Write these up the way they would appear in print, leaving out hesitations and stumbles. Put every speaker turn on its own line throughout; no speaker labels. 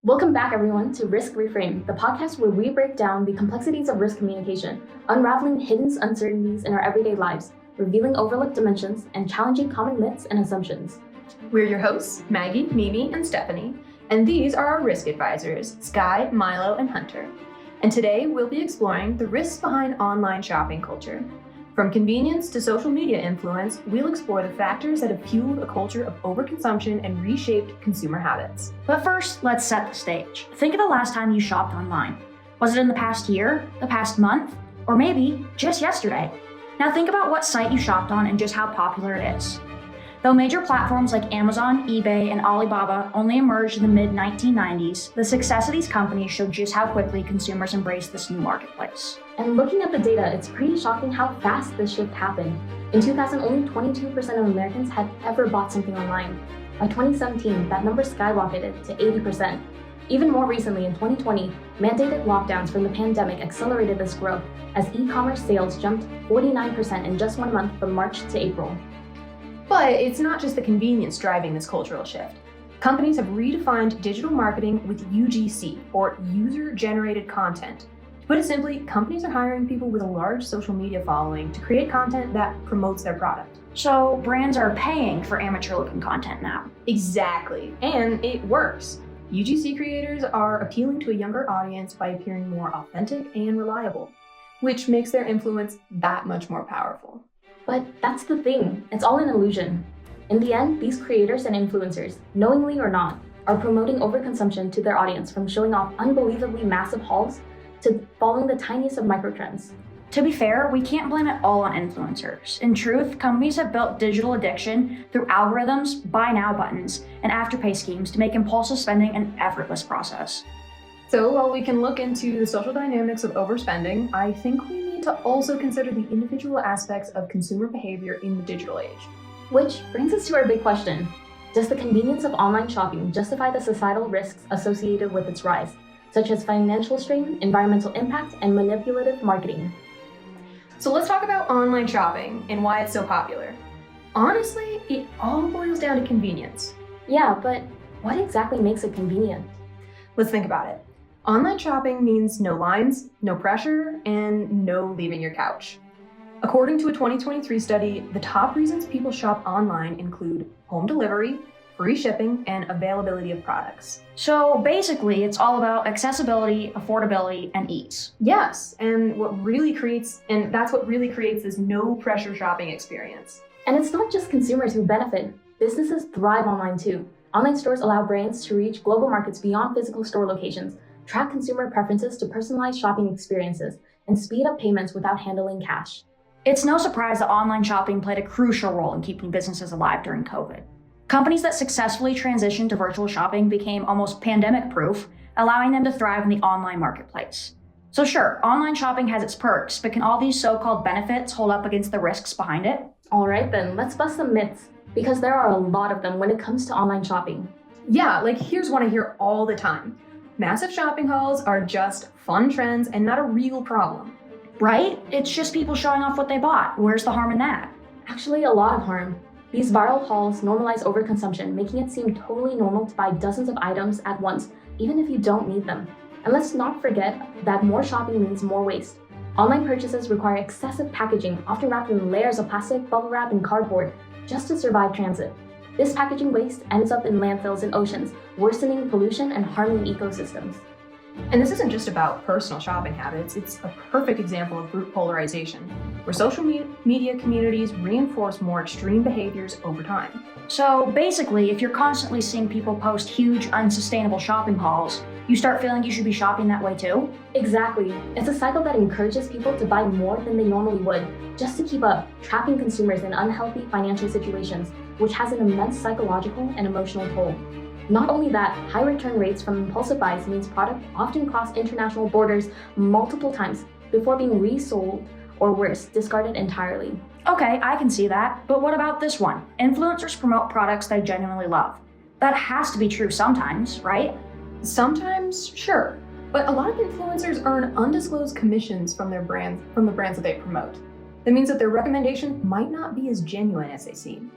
Welcome back, everyone, to REFRAMED, the podcast where we break down the complexities of risk communication, unraveling hidden uncertainties in our everyday lives, revealing overlooked dimensions, and challenging common myths and assumptions.
We're your hosts, Maggie, Mimi, and Stephanie, and these are our risk advisors, Sky, Milo, and Hunter. And today we'll be exploring the risks behind online shopping culture. From convenience to social media influence, we'll explore the factors that have fueled a culture of overconsumption and reshaped consumer habits.
But first, let's set the stage. Think of the last time you shopped online. Was it in the past year, the past month, or maybe just yesterday? Now think about what site you shopped on and just how popular it is. Though major platforms like Amazon, eBay, and Alibaba only emerged in the mid-1990s, the success of these companies showed just how quickly consumers embraced this new marketplace.
And looking at the data, it's pretty shocking how fast this shift happened. In 2000, only 22% of Americans had ever bought something online. By 2017, that number skyrocketed to 80%. Even more recently, in 2020, mandated lockdowns from the pandemic accelerated this growth, as e-commerce sales jumped 49% in just 1 month from March to April.
But it's not just the convenience driving this cultural shift. Companies have redefined digital marketing with UGC, or user-generated content. To put it simply, companies are hiring people with a large social media following to create content that promotes their product.
So brands are paying for amateur-looking content now.
Exactly, and it works. UGC creators are appealing to a younger audience by appearing more authentic and reliable, which makes their influence that much more powerful.
But that's the thing, it's all an illusion. In the end, these creators and influencers, knowingly or not, are promoting overconsumption to their audience, from showing off unbelievably massive hauls to following the tiniest of microtrends.
To be fair, we can't blame it all on influencers. In truth, companies have built digital addiction through algorithms, buy now buttons, and afterpay schemes to make impulsive spending an effortless process.
So while we can look into the social dynamics of overspending, I think we need to also consider the individual aspects of consumer behavior in the digital age.
Which brings us to our big question. Does the convenience of online shopping justify the societal risks associated with its rise, such as financial strain, environmental impact, and manipulative marketing?
So let's talk about online shopping and why it's so popular. Honestly, it all boils down to convenience.
Yeah, but what exactly makes it convenient?
Let's think about it. Online shopping means no lines, no pressure, and no leaving your couch. According to a 2023 study, the top reasons people shop online include home delivery, free shipping, and availability of products.
So basically, it's all about accessibility, affordability, and ease.
Yes, and that's what really creates this no pressure shopping experience.
And it's not just consumers who benefit. Businesses thrive online too. Online stores allow brands to reach global markets beyond physical store locations, track consumer preferences to personalize shopping experiences, and speed up payments without handling cash.
It's no surprise that online shopping played a crucial role in keeping businesses alive during COVID. Companies that successfully transitioned to virtual shopping became almost pandemic-proof, allowing them to thrive in the online marketplace. So sure, online shopping has its perks, but can all these so-called benefits hold up against the risks behind it?
All right then, let's bust some myths, because there are a lot of them when it comes to online shopping.
Yeah, here's one I hear all the time. Massive shopping hauls are just fun trends and not a real problem.
Right? It's just people showing off what they bought. Where's the harm in that?
Actually, a lot of harm. These viral hauls normalize overconsumption, making it seem totally normal to buy dozens of items at once, even if you don't need them. And let's not forget that more shopping means more waste. Online purchases require excessive packaging, often wrapped in layers of plastic, bubble wrap, and cardboard, just to survive transit. This packaging waste ends up in landfills and oceans, worsening pollution and harming ecosystems.
And this isn't just about personal shopping habits, it's a perfect example of group polarization, where social media communities reinforce more extreme behaviors over time.
So basically, if you're constantly seeing people post huge, unsustainable shopping hauls, you start feeling you should be shopping that way too?
Exactly. It's a cycle that encourages people to buy more than they normally would, just to keep up, trapping consumers in unhealthy financial situations, which has an immense psychological and emotional toll. Not only that, high return rates from impulsive buys means products often cross international borders multiple times before being resold, or worse, discarded entirely.
Okay, I can see that, but what about this one? Influencers promote products they genuinely love. That has to be true sometimes, right?
Sometimes, sure, but a lot of influencers earn undisclosed commissions from the brands that they promote. That means that their recommendation might not be as genuine as they seem.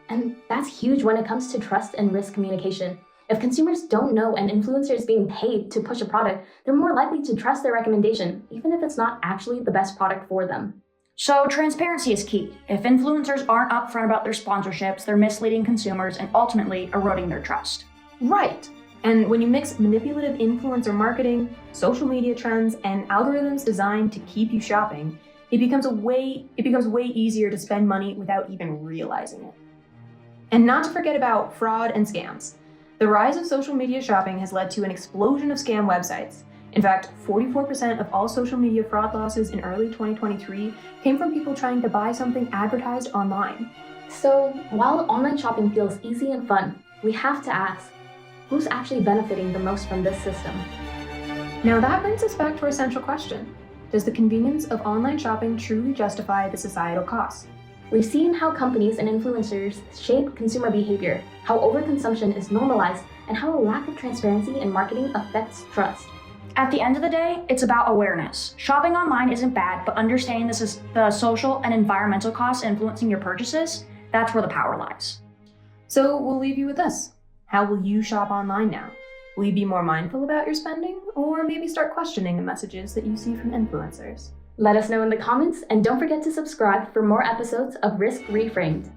And that's huge when it comes to trust and risk communication. If consumers don't know an influencer is being paid to push a product, they're more likely to trust their recommendation, even if it's not actually the best product for them.
So transparency is key. If influencers aren't upfront about their sponsorships, they're misleading consumers and ultimately eroding their trust.
Right. And when you mix manipulative influencer marketing, social media trends, and algorithms designed to keep you shopping, it becomes way easier to spend money without even realizing it. And not to forget about fraud and scams. The rise of social media shopping has led to an explosion of scam websites. In fact, 44% of all social media fraud losses in early 2023 came from people trying to buy something advertised online.
So, while online shopping feels easy and fun, we have to ask, who's actually benefiting the most from this system?
Now that brings us back to our central question. Does the convenience of online shopping truly justify the societal costs?
We've seen how companies and influencers shape consumer behavior, how overconsumption is normalized, and how a lack of transparency in marketing affects trust.
At the end of the day, it's about awareness. Shopping online isn't bad, but understanding this is the social and environmental costs influencing your purchases, that's where the power lies.
So we'll leave you with this. How will you shop online now? Will you be more mindful about your spending, or maybe start questioning the messages that you see from influencers?
Let us know in the comments, and don't forget to subscribe for more episodes of Risk Reframed.